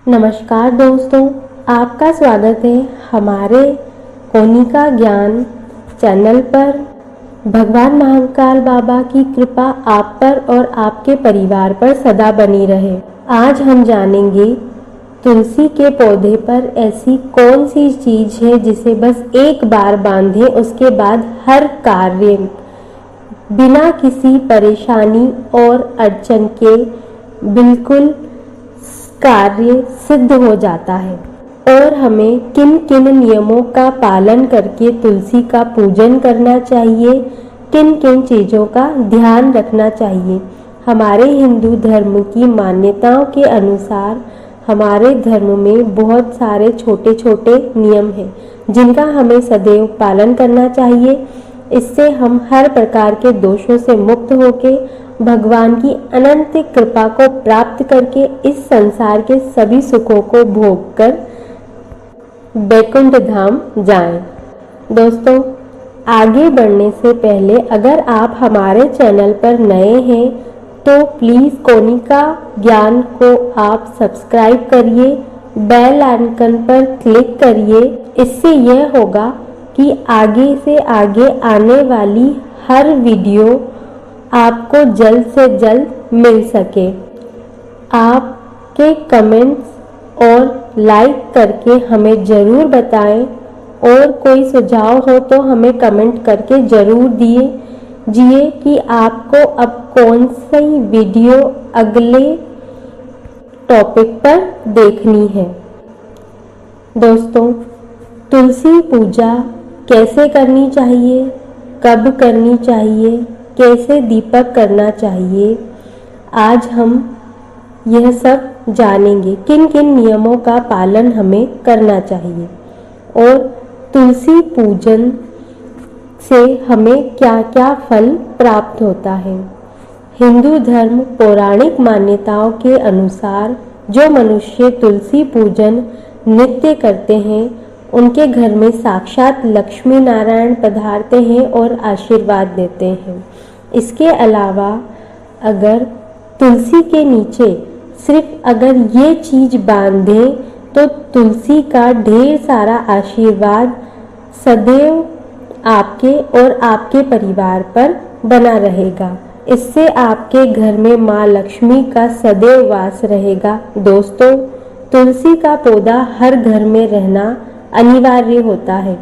नमस्कार दोस्तों, आपका स्वागत है हमारे कोनिका ज्ञान चैनल पर। भगवान महाकाल बाबा की कृपा आप पर और आपके परिवार पर सदा बनी रहे। आज हम जानेंगे तुलसी के पौधे पर ऐसी कौन सी चीज है जिसे बस एक बार बांधें, उसके बाद हर कार्य बिना किसी परेशानी और अड़चन के बिल्कुल कार्य सिद्ध हो जाता है। और हमें किन किन नियमों का पालन करके तुलसी का पूजन करना चाहिए, किन किन चीज़ों का ध्यान रखना चाहिए। हमारे हिंदू धर्म की मान्यताओं के अनुसार हमारे धर्म में बहुत सारे छोटे छोटे नियम हैं जिनका हमें सदैव पालन करना चाहिए। इससे हम हर प्रकार के दोषों से मुक्त होके भगवान की अनंत कृपा को प्राप्त करके इस संसार के सभी सुखों को भोग कर बैकुंठ धाम जाएं। दोस्तों, आगे बढ़ने से पहले अगर आप हमारे चैनल पर नए हैं तो प्लीज़ कोनिका ज्ञान को आप सब्सक्राइब करिए, बेल आइकन पर क्लिक करिए। इससे यह होगा कि आगे से आगे आने वाली हर वीडियो आपको जल्द से जल्द मिल सके। आपके कमेंट्स और लाइक करके हमें ज़रूर बताएं और कोई सुझाव हो तो हमें कमेंट करके ज़रूर दीजिए कि आपको अब कौन सी वीडियो अगले टॉपिक पर देखनी है। दोस्तों, तुलसी पूजा कैसे करनी चाहिए, कब करनी चाहिए, कैसे दीपक करना चाहिए, आज हम यह सब जानेंगे। किन किन नियमों का पालन हमें करना चाहिए और तुलसी पूजन से हमें क्या क्या फल प्राप्त होता है। हिंदू धर्म पौराणिक मान्यताओं के अनुसार जो मनुष्य तुलसी पूजन नित्य करते हैं उनके घर में साक्षात लक्ष्मी नारायण पधारते हैं और आशीर्वाद देते हैं। इसके अलावा अगर तुलसी के नीचे सिर्फ अगर ये चीज बांधें तो तुलसी का ढेर सारा आशीर्वाद सदैव आपके और आपके परिवार पर बना रहेगा। इससे आपके घर में माँ लक्ष्मी का सदैव वास रहेगा। दोस्तों, तुलसी का पौधा हर घर में रहना अनिवार्य होता है।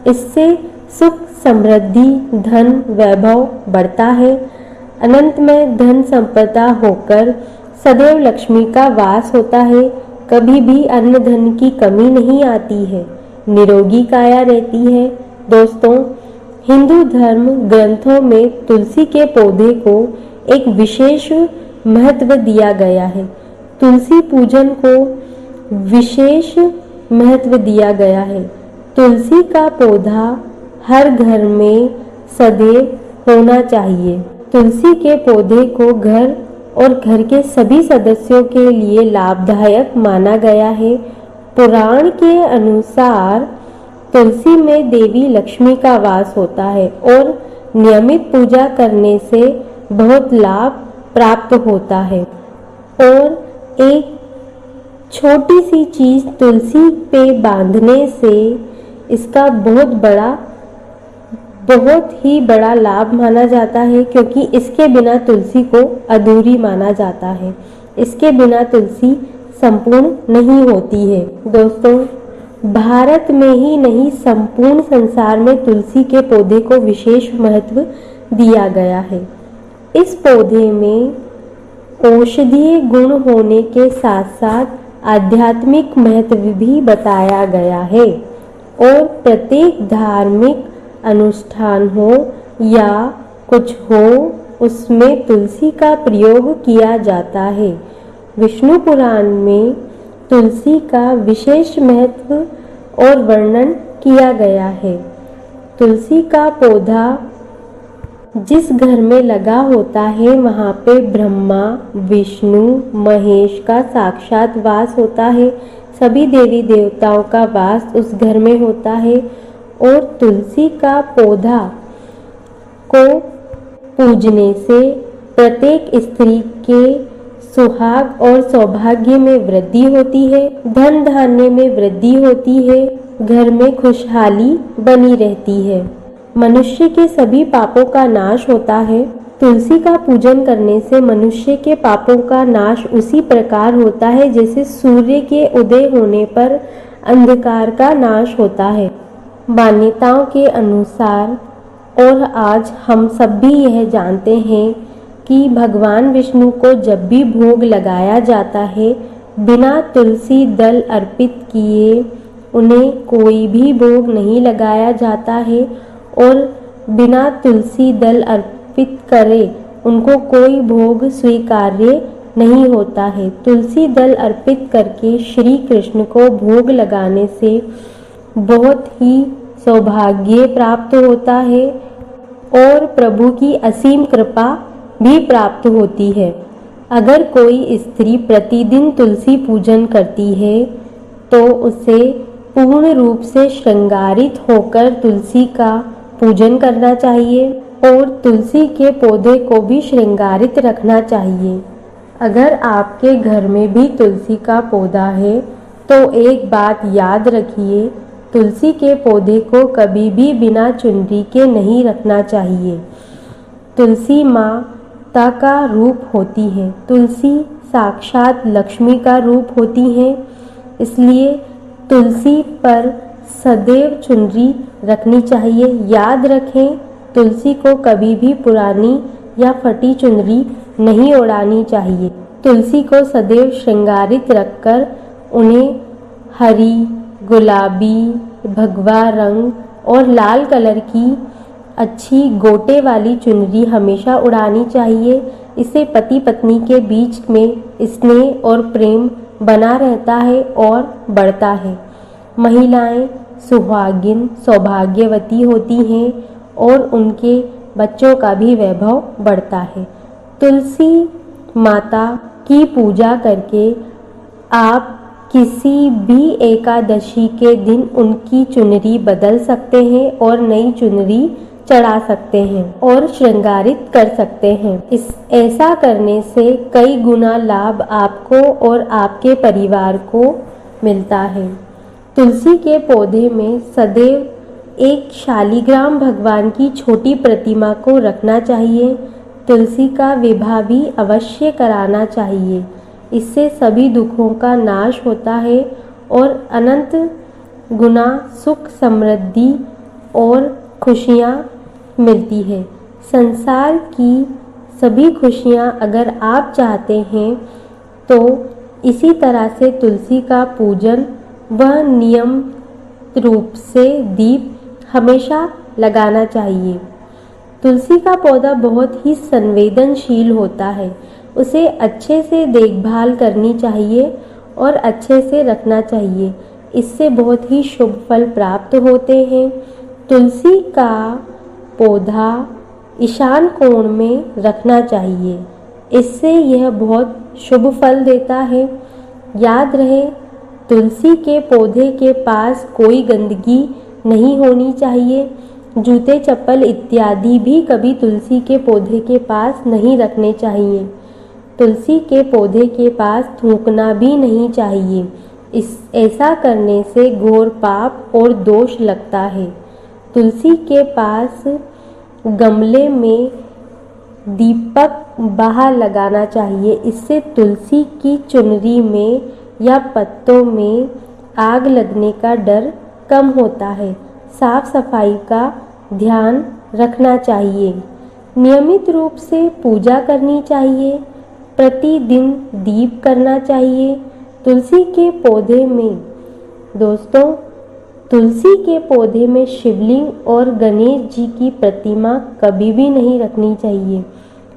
इससे सुख समृद्धि धन वैभव बढ़ता है। अनंत में धन संपदा होकर सदैव लक्ष्मी का वास होता है। कभी भी अन्न धन की कमी नहीं आती है, निरोगी काया रहती है। दोस्तों, हिंदू धर्म ग्रंथों में तुलसी के पौधे को एक विशेष महत्व दिया गया है। तुलसी पूजन को विशेष महत्व दिया गया है। तुलसी का पौधा हर घर में सदैव होना चाहिए। तुलसी के पौधे को घर और घर के सभी सदस्यों के लिए लाभदायक माना गया है। पुराण के अनुसार तुलसी में देवी लक्ष्मी का वास होता है और नियमित पूजा करने से बहुत लाभ प्राप्त होता है। और एक छोटी सी चीज तुलसी पे बांधने से इसका बहुत ही बड़ा लाभ माना जाता है, क्योंकि इसके बिना तुलसी को अधूरी माना जाता है। इसके बिना तुलसी संपूर्ण नहीं होती है। दोस्तों, भारत में ही नहीं संपूर्ण संसार में तुलसी के पौधे को विशेष महत्व दिया गया है। इस पौधे में औषधीय गुण होने के साथ साथ आध्यात्मिक महत्व भी बताया गया है। और प्रत्येक धार्मिक अनुष्ठान हो या कुछ हो उसमें तुलसी का प्रयोग किया जाता है। विष्णु पुराण में तुलसी का विशेष महत्व और वर्णन किया गया है। तुलसी का पौधा जिस घर में लगा होता है वहाँ पे ब्रह्मा विष्णु महेश का साक्षात वास होता है। सभी देवी देवताओं का वास उस घर में होता है। और तुलसी का पौधा को पूजने से प्रत्येक स्त्री के सुहाग और सौभाग्य में वृद्धि होती है, धन धान्य में वृद्धि होती है, घर में खुशहाली बनी रहती है। मनुष्य के सभी पापों का नाश होता है। तुलसी का पूजन करने से मनुष्य के पापों का नाश उसी प्रकार होता है जैसे सूर्य के उदय होने पर अंधकार का नाश होता है। मान्यताओं के अनुसार और आज हम सब भी यह जानते हैं कि भगवान विष्णु को जब भी भोग लगाया जाता है, बिना तुलसी दल अर्पित किए उन्हें कोई भी भोग नहीं लगाया जाता है और बिना तुलसी दल अर्पित करे उनको कोई भोग स्वीकार्य नहीं होता है। तुलसी दल अर्पित करके श्री कृष्ण को भोग लगाने से बहुत ही सौभाग्य प्राप्त होता है और प्रभु की असीम कृपा भी प्राप्त होती है। अगर कोई स्त्री प्रतिदिन तुलसी पूजन करती है तो उसे पूर्ण रूप से श्रृंगारित होकर तुलसी का पूजन करना चाहिए और तुलसी के पौधे को भी श्रृंगारित रखना चाहिए। अगर आपके घर में भी तुलसी का पौधा है तो एक बात याद रखिए, तुलसी के पौधे को कभी भी बिना चुनरी के नहीं रखना चाहिए। तुलसी माता का रूप होती है। तुलसी साक्षात लक्ष्मी का रूप होती है, इसलिए तुलसी पर सदैव चुनरी रखनी चाहिए। याद रखें, तुलसी को कभी भी पुरानी या फटी चुनरी नहीं ओढ़ानी चाहिए। तुलसी को सदैव श्रृंगारित रखकर उन्हें हरी, गुलाबी, भगवा रंग और लाल कलर की अच्छी गोटे वाली चुनरी हमेशा उड़ानी चाहिए। इससे पति पत्नी के बीच में स्नेह और प्रेम बना रहता है और बढ़ता है। महिलाएं सुहागिन सौभाग्यवती होती हैं और उनके बच्चों का भी वैभव बढ़ता है। तुलसी माता की पूजा करके आप किसी भी एकादशी के दिन उनकी चुनरी बदल सकते हैं और नई चुनरी चढ़ा सकते हैं और श्रृंगारित कर सकते हैं। ऐसा करने से कई गुना लाभ आपको और आपके परिवार को मिलता है। तुलसी के पौधे में सदैव एक शालिग्राम भगवान की छोटी प्रतिमा को रखना चाहिए। तुलसी का विवाह भी अवश्य कराना चाहिए। इससे सभी दुखों का नाश होता है और अनंत गुना सुख समृद्धि और खुशियाँ मिलती है। संसार की सभी खुशियाँ अगर आप चाहते हैं तो इसी तरह से तुलसी का पूजन व नियम रूप से दीप हमेशा लगाना चाहिए। तुलसी का पौधा बहुत ही संवेदनशील होता है। उसे अच्छे से देखभाल करनी चाहिए और अच्छे से रखना चाहिए। इससे बहुत ही शुभ फल प्राप्त होते हैं। तुलसी का पौधा ईशान कोण में रखना चाहिए। इससे यह बहुत शुभ फल देता है। याद रहे, तुलसी के पौधे के पास कोई गंदगी नहीं होनी चाहिए। जूते चप्पल इत्यादि भी कभी तुलसी के पौधे के पास नहीं रखने चाहिए। तुलसी के पौधे के पास थूकना भी नहीं चाहिए। ऐसा करने से घोर पाप और दोष लगता है। तुलसी के पास गमले में दीपक बाहर लगाना चाहिए। इससे तुलसी की चुनरी में या पत्तों में आग लगने का डर कम होता है। साफ सफाई का ध्यान रखना चाहिए। नियमित रूप से पूजा करनी चाहिए। प्रतिदिन दीप करना चाहिए। तुलसी के पौधे में दोस्तों, तुलसी के पौधे में शिवलिंग और गणेश जी की प्रतिमा कभी भी नहीं रखनी चाहिए।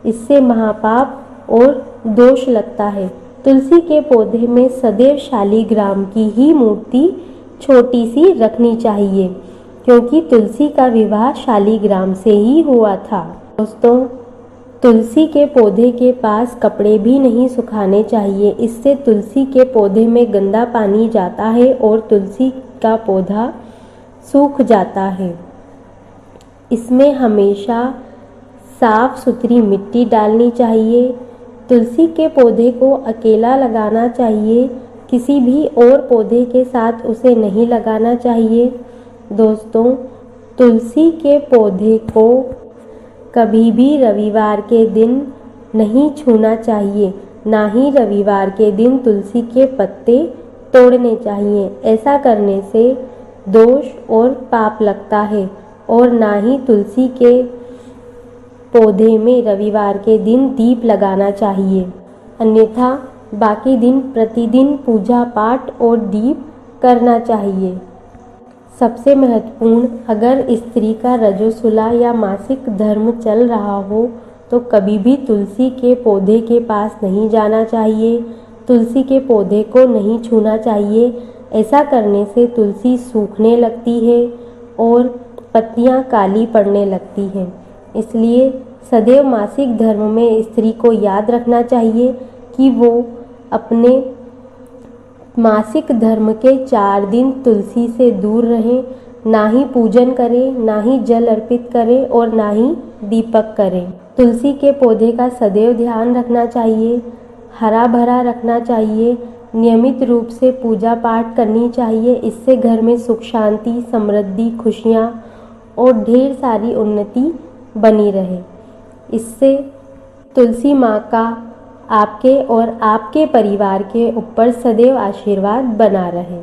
इससे महापाप और दोष लगता है। तुलसी के पौधे में सदैव शालिग्राम की ही मूर्ति छोटी सी रखनी चाहिए, क्योंकि तुलसी का विवाह शालिग्राम से ही हुआ था। दोस्तों, तुलसी के पौधे के पास कपड़े भी नहीं सुखाने चाहिए। इससे तुलसी के पौधे में गंदा पानी जाता है और तुलसी का पौधा सूख जाता है। इसमें हमेशा साफ सुथरी मिट्टी डालनी चाहिए। तुलसी के पौधे को अकेला लगाना चाहिए, किसी भी और पौधे के साथ उसे नहीं लगाना चाहिए। दोस्तों, तुलसी के पौधे को कभी भी रविवार के दिन नहीं छूना चाहिए, ना ही रविवार के दिन तुलसी के पत्ते तोड़ने चाहिए। ऐसा करने से दोष और पाप लगता है और ना ही तुलसी के पौधे में रविवार के दिन दीप लगाना चाहिए। अन्यथा बाकी दिन प्रतिदिन पूजा पाठ और दीप करना चाहिए। सबसे महत्वपूर्ण, अगर स्त्री का रजोसुला या मासिक धर्म चल रहा हो तो कभी भी तुलसी के पौधे के पास नहीं जाना चाहिए, तुलसी के पौधे को नहीं छूना चाहिए। ऐसा करने से तुलसी सूखने लगती है और पत्तियां काली पड़ने लगती हैं। इसलिए सदैव मासिक धर्म में स्त्री को याद रखना चाहिए कि वो अपने मासिक धर्म के 4 दिन तुलसी से दूर रहें, ना ही पूजन करें, ना ही जल अर्पित करें और ना ही दीपक करें। तुलसी के पौधे का सदैव ध्यान रखना चाहिए, हरा भरा रखना चाहिए, नियमित रूप से पूजा पाठ करनी चाहिए। इससे घर में सुख शांति, समृद्धि, खुशियाँ और ढेर सारी उन्नति बनी रहे। इससे तुलसी माँ का आपके और आपके परिवार के ऊपर सदैव आशीर्वाद बना रहे।